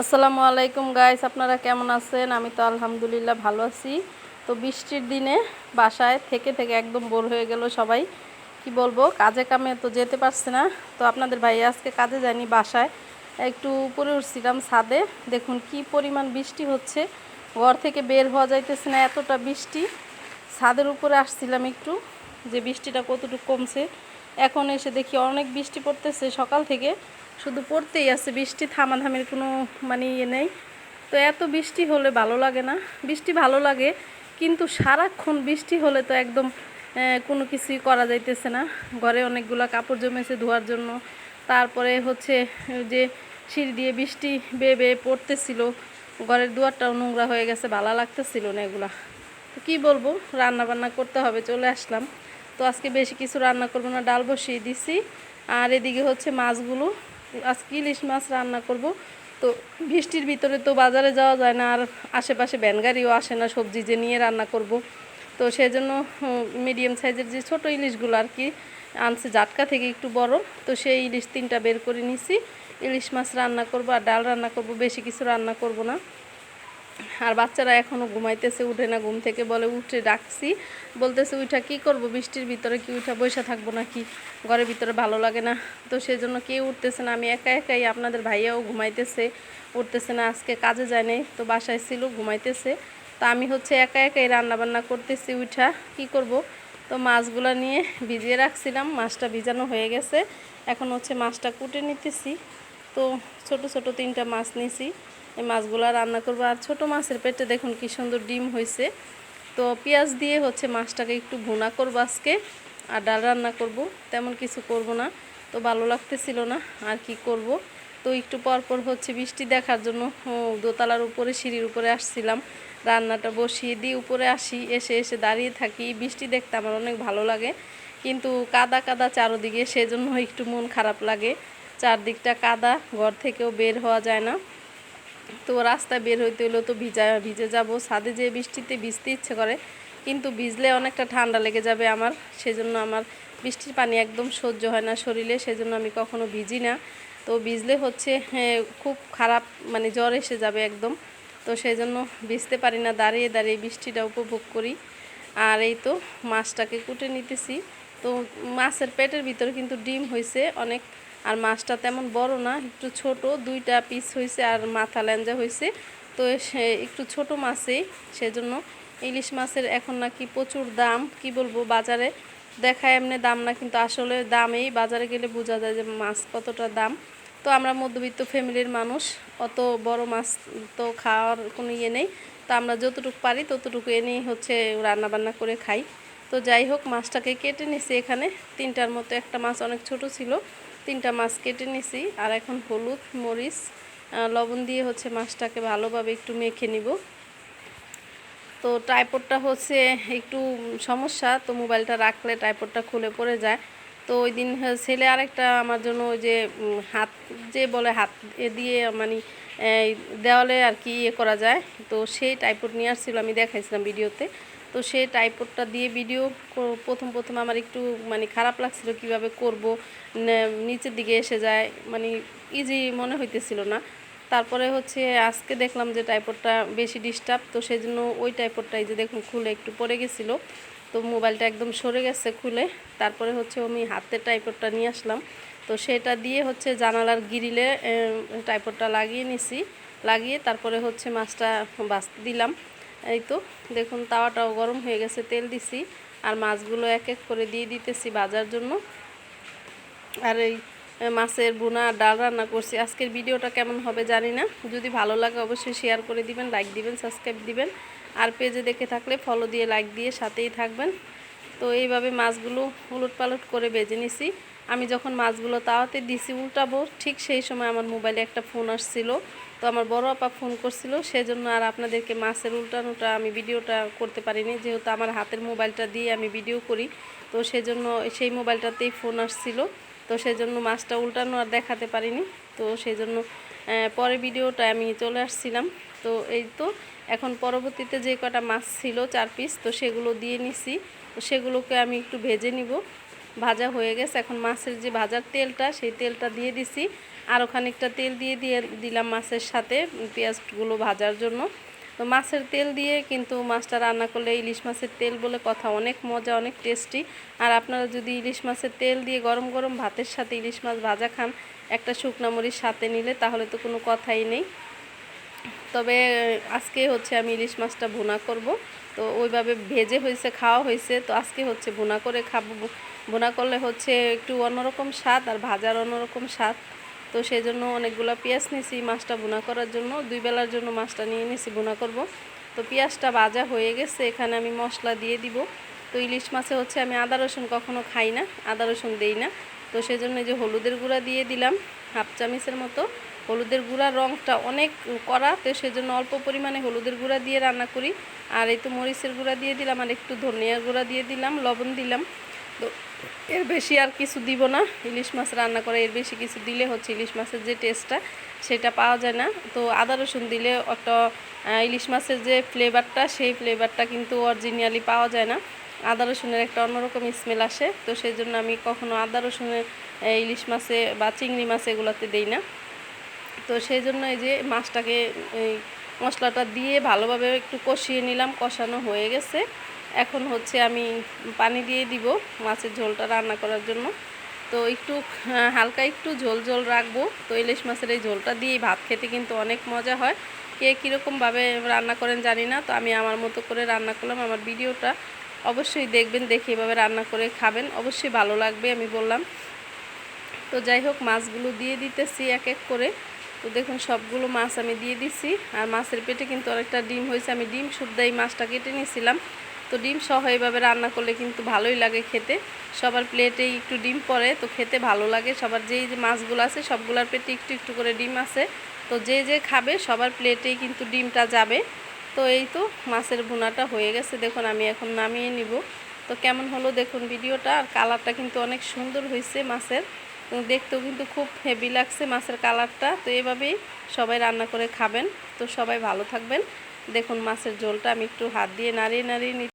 আসসালামু আলাইকুম গাইস, আপনারা কেমন আছেন? আমি তো আলহামদুলিল্লাহ ভালো আছি। তো বৃষ্টির দিনে বাসায় থেকে থেকে একদম বোর হয়ে গেল সবাই। কি বলবো, কাজে কামে তো যেতে পারছে না। তো আপনাদের ভাই আজকে কাজে যায়নি, বাসায় একটু উপরে উঠছিলাম ছাদে। দেখুন কি পরিমাণ বৃষ্টি হচ্ছে, ঘর থেকে বের হওয়া যাইতেছে না, এতটা বৃষ্টি। ছাদের উপরে আসছিলাম একটু, যে বৃষ্টিটা কতটুকু কমছে। এখন এসে দেখি অনেক বৃষ্টি পড়তেছে, সকাল থেকে শুধু পড়তেই আছে বৃষ্টি, থামাথামির কোনো ইয়ে নেই। তো এত বৃষ্টি হলে ভালো লাগে না। বৃষ্টি ভালো লাগে, কিন্তু সারাক্ষণ বৃষ্টি হলে তো একদম কোনো কিছুই করা যাইতেছে না। ঘরে অনেকগুলো কাপড় জমেছে ধোয়ার জন্য। তারপরে হচ্ছে যে সিঁড়ি দিয়ে বৃষ্টি বেয়ে বেয়ে পড়তেছিল, ঘরের দুয়ারটাও নোংরা হয়ে গেছে, ভালো লাগতেছিল না এগুলা। তো কী বলবো, রান্না বান্না করতে হবে, চলে আসলাম। তো আজকে বেশি কিছু রান্না করবো না, ডাল বসিয়ে দিছি। আর এদিকে হচ্ছে মাছগুলো, আজকে ইলিশ মাছ রান্না করব। তো বৃষ্টির ভিতরে তো বাজারে যাওয়া যায় না, আর আশেপাশে ভ্যান গাড়িও আসে না সবজি যে নিয়ে রান্না করব। তো সেজন্য মিডিয়াম সাইজের যে ছোট ইলিশগুলো আর কি আনছে জাটকা থেকে একটু বড়, তো সেই ইলিশ 3টা বের করে নিছি। ইলিশ মাছ রান্না করব আর ডাল রান্না করব, বেশি কিছু রান্না করব না। আর বাচ্চারা এখনও ঘুমাইতেছে, উঠে না ঘুম থেকে, বলে উঠে ডাকছি, বলতেছে উঠা কি করব, বৃষ্টির ভিতরে কি উঠা বসে থাকবো নাকি, ঘরের ভিতরে ভালো লাগে না। তো সেজন্য কেউ উঠতেছে না, আমি একা একাই। আপনাদের ভাইয়াও ঘুমাইতেছে, উঠতেছে না, আজকে কাজে যায় নাই, তো বাসায় ছিল, ঘুমাইতেছে। তো আমি হচ্ছে একা একাই রান্নাবান্না করতেছি উঠা, কি করব। তো মাছগুলো নিয়ে ভিজিয়ে রাখছিলাম, মাছটা ভিজানো হয়ে গেছে। এখন হচ্ছে মাছটা কুটে নিতেছি। তো ছোট ছোট 3টা মাছ নিছি, এই মাছগুলো রান্না করবো। আর ছোটো মাছের পেটে দেখুন কি সুন্দর ডিম হয়েছে। তো পেঁয়াজ দিয়ে হচ্ছে মাছটাকে একটু ভুনা করবো আজকে, আর ডাল রান্না করব, তেমন কিছু করব না। তো ভালো লাগতেছিল না, আর কি করব। তো একটু পরপর হচ্ছে বৃষ্টি দেখার জন্য দোতলার উপরে সিঁড়ির উপরে আসছিলাম, রান্নাটা বসিয়ে দিয়ে উপরে আসি, এসে এসে দাঁড়িয়ে থাকি। বৃষ্টি দেখতে আমার অনেক ভালো লাগে, কিন্তু কাদা কাদা চারদিকে, সেজন্য একটু মন খারাপ লাগে। চারদিকটা কাদা, ঘর থেকেও বের হওয়া যায় না। তো রাস্তায় বের হইতে হলেও তো ভিজে যাব, ছাদে যেয়ে বৃষ্টিতে ভিজতে ইচ্ছে করে, কিন্তু ভিজলে অনেকটা ঠান্ডা লেগে যাবে আমার। সেজন্য আমার বৃষ্টির পানি একদম সহ্য হয় না শরীরে, সেজন্য আমি কখনো ভিজি না। তো ভিজলে হচ্ছে খুব খারাপ, জ্বর এসে যাবে একদম। তো সেই জন্য ভিজতে পারি না, দাঁড়িয়ে দাঁড়িয়ে বৃষ্টিটা উপভোগ করি। আর এই তো মাছটাকে কুটে নিতেছি। তো মাছের পেটের ভিতরে কিন্তু ডিম হয়েছে অনেক, আর মাছটা তেমন বড় না, একটু ছোট, 2টা পিস হয়েছে, আর মাথা ল্যাঞ্জা হয়েছে। তো সে একটু ছোট মাছই, সেজন্য। ইলিশ মাছের এখন নাকি প্রচুর দাম, কি বলবো, বাজারে দেখায় এমনি দাম না, কিন্তু আসলে দামেই, বাজারে গেলে বোঝা যায় যে মাছ কতটা দাম। তো আমরা মধ্যবিত্ত ফ্যামিলির মানুষ, অত বড় মাছ তো খাওয়ার কোনো ইয়ে নেই। তো আমরা যতটুকু পারি ততটুকু এনেই হচ্ছে রান্নাবান্না করে খাই। তো যাই হোক, মাছটাকে কেটে নিছি এখানে 3টার মতো, একটা মাছ অনেক ছোট ছিল, 3টা মাছ কেটে নিছি। আর এখন হলুদ মরিচ লবণ দিয়ে হচ্ছে মাছটাকে ভালোভাবে একটু মেখে নিব। তো ট্রাইপডটা হচ্ছে একটু সমস্যা, তো মোবাইলটা রাখলে ট্রাইপডটা খুলে পড়ে যায়। তো ওই দিন ছেলে আরেকটা আমার জন্য ওই যে হাত, যে বলে হাত দিয়ে এই দেওয়ালে আর কি ইয়ে করা যায়, তো সেই ট্রাইপড নিয়ে আসছিল, আমি দেখাইছিলাম ভিডিওতে। তো সেই ট্রাইপডটা দিয়ে ভিডিও প্রথম প্রথম আমার একটু খারাপ লাগছিল, কিভাবে করব, নিচের দিকে এসে যায়, ইজি মনে হইতেছিল না। তারপরে হচ্ছে আজকে দেখলাম যে ট্রাইপডটা বেশি ডিস্টার্ব, তো সেই জন্য ওই ট্রাইপডটাই যে দেখুন খুলে একটু পড়ে গেছিলো, তো মোবাইলটা একদম সরে গেছে খুলে। তারপরে হচ্ছে আমি হাতের ট্রাইপডটা নিয়ে আসলাম, তো সেটা দিয়ে হচ্ছে জানালার গ্রিলে ট্রাইপডটা লাগিয়ে নিছি। লাগিয়ে তারপরে হচ্ছে মাছটা ভাজতে দিলাম। এই তো দেখুন তাওয়াটাও গরম হয়ে গেছে, তেল দিছি, আর মাছগুলো এক এক করে দিয়ে দিতেছি ভাজার জন্য। আর এই মাছের ভুনা ডাল রান্না করছি। আজকের ভিডিওটা কেমন হবে জানি না, যদি ভালো লাগে অবশ্যই শেয়ার করে দিবেন, লাইক দিবেন, সাবস্ক্রাইব দিবেন। আর পেজে দেখে থাকলে ফলো দিয়ে লাইক দিয়ে সাথেই থাকবেন। তো এইভাবে মাছগুলো উলট পালট করে ভেজে নিছি। আমি যখন মাছগুলো তাওয়াতে দিছি উল্টাবো, ঠিক সেই সময় আমার মোবাইলে একটা ফোন আসছিল। তো আমার বড় আপা ফোন করছিল, সেজন্য আর আপনাদেরকে মাছের উল্টানোটা আমি ভিডিওটা করতে পারিনি, যেহেতু আমার হাতের মোবাইলটা দিয়ে আমি ভিডিও করি। তো সেজন্য সেই মোবাইলটাতেই ফোন আসছিল, তো সেজন্য মাছটা উল্টানো আর দেখাতে পারিনি। তো সেই জন্য পরে ভিডিওটা আমি চলে আসছিলাম। তো এই তো এখন পরবর্তীতে যে কটা মাছ ছিল 4 পিস, তো সেগুলো দিয়ে নিছি। তো সেগুলোকে আমি একটু ভেজে নিব। ভাজা হয়ে গেছে, এখন মাছের যে ভাজার তেলটা, সেই তেলটা দিয়ে দিছি। আরও খানিকটা তেল দিয়ে দিলাম মাছের সাথে পেঁয়াজগুলো ভাজার জন্য। তো মাছের তেল দিয়ে কিন্তু মাছটা রান্না করলে ইলিশ মাছের তেল বলে কথা, অনেক মজা, অনেক টেস্টি। আর আপনারা যদি ইলিশ মাছের তেল দিয়ে গরম গরম ভাতের সাথে ইলিশ মাছ ভাজা খান একটা শুকনো মরিচ সাথে নিলে, তাহলে তো কোনো কথাই নেই। তবে আজকে হচ্ছে আমি ইলিশ মাছটা ভুনা করব। তো ওইভাবে ভেজে হয়েছে, খাওয়া হয়েছে, তো আজকে হচ্ছে ভুনা করে খাবো। ভুনা করলে হচ্ছে একটু অন্যরকম স্বাদ, আর ভাজার অন্যরকম স্বাদ। তো সেই জন্য অনেকগুলো পেঁয়াজ নিয়েছি মাছটা ভুনা করার জন্য, 2 বেলার জন্য মাছটা নিয়ে নিয়েছি ভুনা করব। তো পেঁয়াজটা ভাজা হয়ে গেছে, এখানে আমি মশলা দিয়ে দিব। তো ইলিশ মাছে হচ্ছে আমি আদা রসুন কখনো খাই না, আদা রসুন দেই না। তো সেই জন্য যে হলুদের গুঁড়া দিয়ে দিলাম 1/2 চামচের মতো। হলুদের গুঁড়ার রঙটা অনেক কড়া, তো সেজন্য অল্প পরিমাণে হলুদের গুঁড়া দিয়ে রান্না করি। আর এই তো মরিচের গুঁড়া দিয়ে দিলাম, আর একটু ধনিয়ার গুঁড়া দিয়ে দিলাম, লবণ দিলাম। তো এর বেশি আর কিছু দিব না, ইলিশ মাছ রান্না করে এর বেশি কিছু দিলে হচ্ছে ইলিশ মাছের যে টেস্টটা সেটা পাওয়া যায় না। তো আদা রসুন দিলে একটা ইলিশ মাছের যে ফ্লেভারটা, সেই ফ্লেভারটা কিন্তু অরিজিনালি পাওয়া যায় না। আদা রসুনের একটা অন্যরকম স্মেল আসে। তো সেই জন্য আমি কখনো আদা রসুনের ইলিশ মাছে বা চিংড়ি মাছে এগুলোতে দেই না। তো সেই জন্য এই যে মাছটাকে এই মশলাটা দিয়ে ভালোভাবে একটু কষিয়ে নিলাম, কষানো হয়ে গেছে। এখন হচ্ছে আমি পানি দিয়ে দিব মাছের ঝোলটা রান্না করার জন্য। তো একটু হালকা একটু ঝোল ঝোল রাখবো। তো ইলিশ মাছের এই ঝোলটা দিয়ে ভাত খেতে কিন্তু অনেক মজা হয়। কে কীরকমভাবে রান্না করেন জানি না, তো আমি আমার মতো করে রান্না করলাম। আমার ভিডিওটা অবশ্যই দেখবেন, দেখে এভাবে রান্না করে খাবেন, অবশ্যই ভালো লাগবে আমি বললাম। তো যাই হোক, মাছগুলো দিয়ে দিতেছি এক এক করে। তো দেখুন সবগুলো মাছ আমি দিয়ে দিছি। আর মাছের পেটে কিন্তু অনেকটা ডিম হয়েছে, আমি ডিম শুদ্ধ এই মাছটা কেটে নিয়েছিলাম। তো ডিম সহ এইভাবে রান্না করলে কিন্তু ভালোই লাগে খেতে। সবার প্লেটেই একটু ডিম পড়ে, তো খেতে ভালো লাগে। সবার যেই যে মাছগুলো আছে সবগুলোর পেটে একটু একটু করে ডিম আছে। তো যে যে খাবে সবার প্লেটেই কিন্তু ডিমটা যাবে। তো এই তো মাছের ভুনাটা হয়ে গেছে, দেখুন আমি এখন নামিয়ে নিব। তো কেমন হলো দেখুন ভিডিওটা, আর কালারটা কিন্তু অনেক সুন্দর হয়েছে মাছের, দেখতেও কিন্তু খুব হেভি লাগছে মাছের কালারটা। তো এভাবেই সবাই রান্না করে খাবেন। তো সবাই ভালো থাকবেন। দেখুন মাছের ঝোলটা আমি একটু হাত দিয়ে নাড়িয়ে নাড়িয়ে